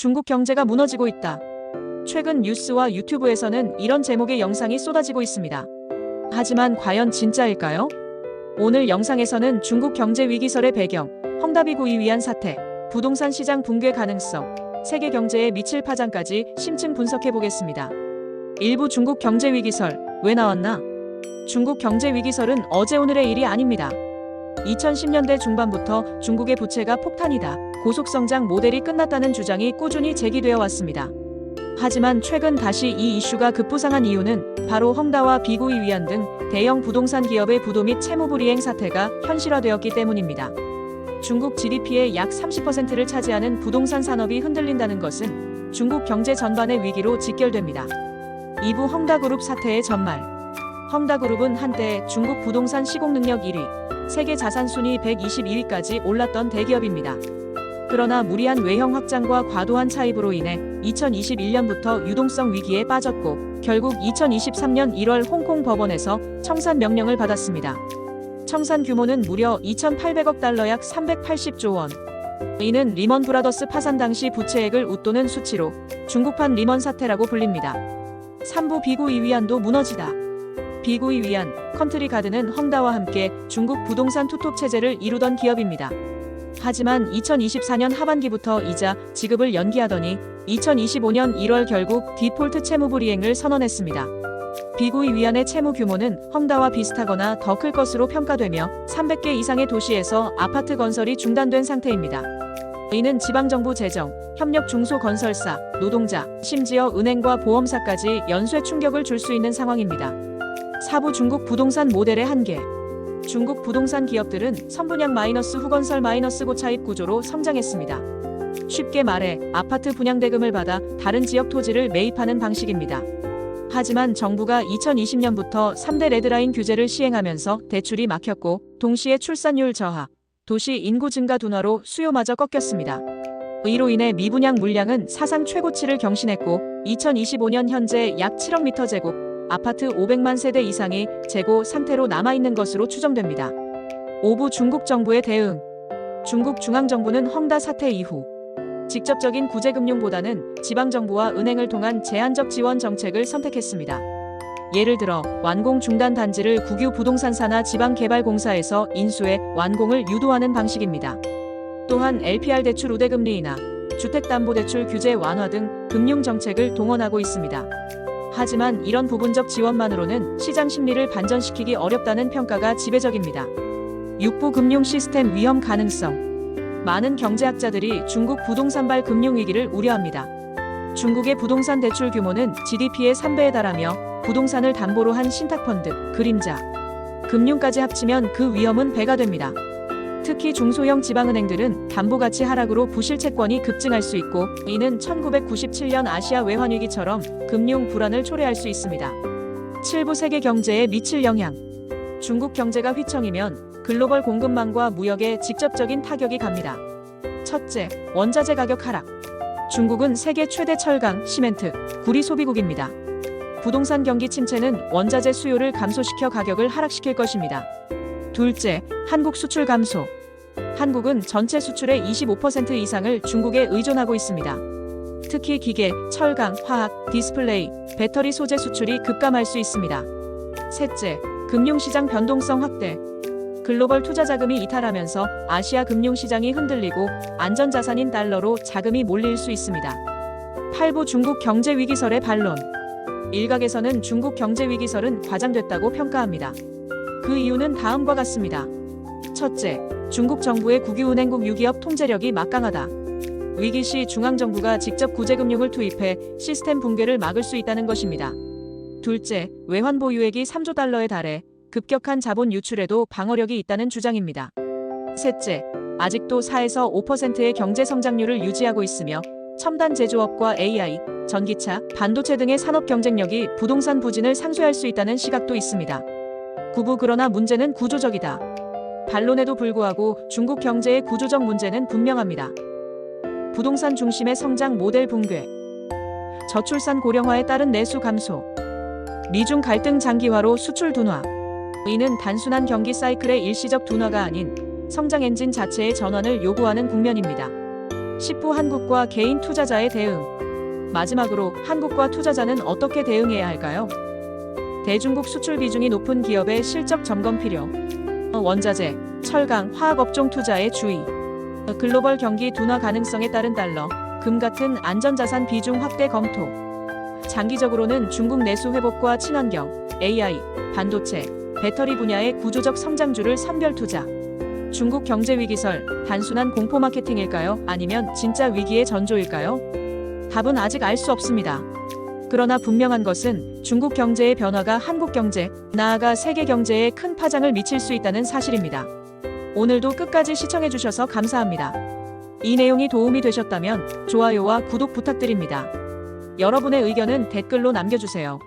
중국 경제가 무너지고 있다. 최근 뉴스와 유튜브에서는 이런 제목의 영상이 쏟아지고 있습니다. 하지만 과연 진짜일까요? 오늘 영상에서는 중국 경제 위기설의 배경, 헝다비구이 위안 사태, 부동산 시장 붕괴 가능성, 세계 경제에 미칠 파장까지 심층 분석해 보겠습니다. 일부 중국 경제 위기설, 왜 나왔나? 중국 경제 위기설은 어제 오늘의 일이 아닙니다. 2010년대 중반부터 중국의 부채가 폭탄이다, 고속성장 모델이 끝났다는 주장이 꾸준히 제기되어 왔습니다. 하지만 최근 다시 이 이슈가 급부상한 이유는 바로 헝다와 비구이 위안 등 대형 부동산 기업의 부도 및 채무 불이행 사태가 현실화되었기 때문입니다. 중국 GDP의 약 30%를 차지하는 부동산 산업이 흔들린다는 것은 중국 경제 전반의 위기로 직결됩니다. 2부 헝다그룹 사태의 전말. 헝다그룹은 한때 중국 부동산 시공 능력 1위, 세계 자산 순위 121위까지 올랐던 대기업입니다. 그러나 무리한 외형 확장과 과도한 차입으로 인해 2021년부터 유동성 위기에 빠졌고 결국 2023년 1월 홍콩 법원에서 청산 명령을 받았습니다. 청산 규모는 무려 2,800억 달러 약 380조 원. 이는 리먼 브라더스 파산 당시 부채액을 웃도는 수치로 중국판 리먼 사태라고 불립니다. 3부 비구이 위안도 무너지다. 비구이 위안, 컨트리 가드는 헝다와 함께 중국 부동산 투톱 체제를 이루던 기업입니다. 하지만 2024년 하반기부터 이자 지급을 연기하더니 2025년 1월 결국 디폴트 채무 불이행을 선언했습니다. 비구이 위안의 채무 규모는 헝다와 비슷하거나 더 클 것으로 평가되며 300개 이상의 도시에서 아파트 건설이 중단된 상태입니다. 이는 지방정부 재정, 협력 중소건설사, 노동자, 심지어 은행과 보험사까지 연쇄 충격을 줄 수 있는 상황입니다. 4부 중국 부동산 모델의 한계. 중국 부동산 기업들은 선분양 마이너스 후건설 마이너스 고차입 구조로 성장했습니다. 쉽게 말해 아파트 분양대금을 받아 다른 지역 토지를 매입하는 방식입니다. 하지만 정부가 2020년부터 3대 레드라인 규제를 시행하면서 대출이 막혔고 동시에 출산율 저하, 도시 인구 증가 둔화로 수요마저 꺾였습니다. 이로 인해 미분양 물량은 사상 최고치를 경신했고 2025년 현재 약 7억 미터제곱, 아파트 500만 세대 이상이 재고 상태로 남아있는 것으로 추정됩니다. 5부 중국 정부의 대응. 중국 중앙정부는 헝다 사태 이후 직접적인 구제금융보다는 지방정부와 은행을 통한 제한적 지원 정책을 선택했습니다. 예를 들어 완공 중단 단지를 국유 부동산사나 지방개발공사에서 인수해 완공을 유도하는 방식입니다. 또한 LPR 대출 우대금리 인하, 주택담보대출 규제 완화 등 금융정책을 동원하고 있습니다. 하지만 이런 부분적 지원만으로는 시장 심리를 반전시키기 어렵다는 평가가 지배적입니다. 6부 금융 시스템 위험 가능성. 많은 경제학자들이 중국 부동산발 금융위기를 우려합니다. 중국의 부동산 대출 규모는 GDP의 3배에 달하며 부동산을 담보로 한 신탁펀드, 그림자, 금융까지 합치면 그 위험은 배가 됩니다. 특히 중소형 지방은행들은 담보가치 하락으로 부실 채권이 급증할 수 있고 이는 1997년 아시아 외환위기처럼 금융 불안을 초래할 수 있습니다. 7부 세계 경제에 미칠 영향. 중국 경제가 휘청이면 글로벌 공급망과 무역에 직접적인 타격이 갑니다. 첫째, 원자재 가격 하락. 중국은 세계 최대 철강, 시멘트, 구리 소비국입니다. 부동산 경기 침체는 원자재 수요를 감소시켜 가격을 하락시킬 것입니다. 둘째, 한국 수출 감소. 한국은 전체 수출의 25% 이상을 중국에 의존하고 있습니다. 특히 기계, 철강, 화학, 디스플레이, 배터리 소재 수출이 급감할 수 있습니다. 셋째, 금융시장 변동성 확대. 글로벌 투자 자금이 이탈하면서 아시아 금융시장이 흔들리고 안전자산인 달러로 자금이 몰릴 수 있습니다. 8부 중국 경제 위기설의 반론. 일각에서는 중국 경제 위기설은 과장됐다고 평가합니다. 그 이유는 다음과 같습니다. 첫째, 중국 정부의 국유은행국 유기업 통제력이 막강하다. 위기 시 중앙정부가 직접 구제금융을 투입해 시스템 붕괴를 막을 수 있다는 것입니다. 둘째, 외환 보유액이 3조 달러에 달해 급격한 자본 유출에도 방어력이 있다는 주장입니다. 셋째, 아직도 4에서 5%의 경제 성장률을 유지하고 있으며 첨단 제조업과 AI, 전기차, 반도체 등의 산업 경쟁력이 부동산 부진을 상쇄할 수 있다는 시각도 있습니다. 9부 그러나 문제는 구조적이다. 반론에도 불구하고 중국 경제의 구조적 문제는 분명합니다. 부동산 중심의 성장 모델 붕괴, 저출산 고령화에 따른 내수 감소, 미중 갈등 장기화로 수출 둔화. 이는 단순한 경기 사이클의 일시적 둔화가 아닌 성장 엔진 자체의 전환을 요구하는 국면입니다. 10부 한국과 개인 투자자의 대응. 마지막으로 한국과 투자자는 어떻게 대응해야 할까요? 대중국 수출 비중이 높은 기업의 실적 점검 필요. 원자재, 철강, 화학업종 투자에 주의. 글로벌 경기 둔화 가능성에 따른 달러, 금 같은 안전자산 비중 확대 검토. 장기적으로는 중국 내수 회복과 친환경, AI, 반도체, 배터리 분야의 구조적 성장주를 선별 투자. 중국 경제 위기설, 단순한 공포 마케팅일까요? 아니면 진짜 위기의 전조일까요? 답은 아직 알 수 없습니다. 그러나 분명한 것은 중국 경제의 변화가 한국 경제, 나아가 세계 경제에 큰 파장을 미칠 수 있다는 사실입니다. 오늘도 끝까지 시청해주셔서 감사합니다. 이 내용이 도움이 되셨다면 좋아요와 구독 부탁드립니다. 여러분의 의견은 댓글로 남겨주세요.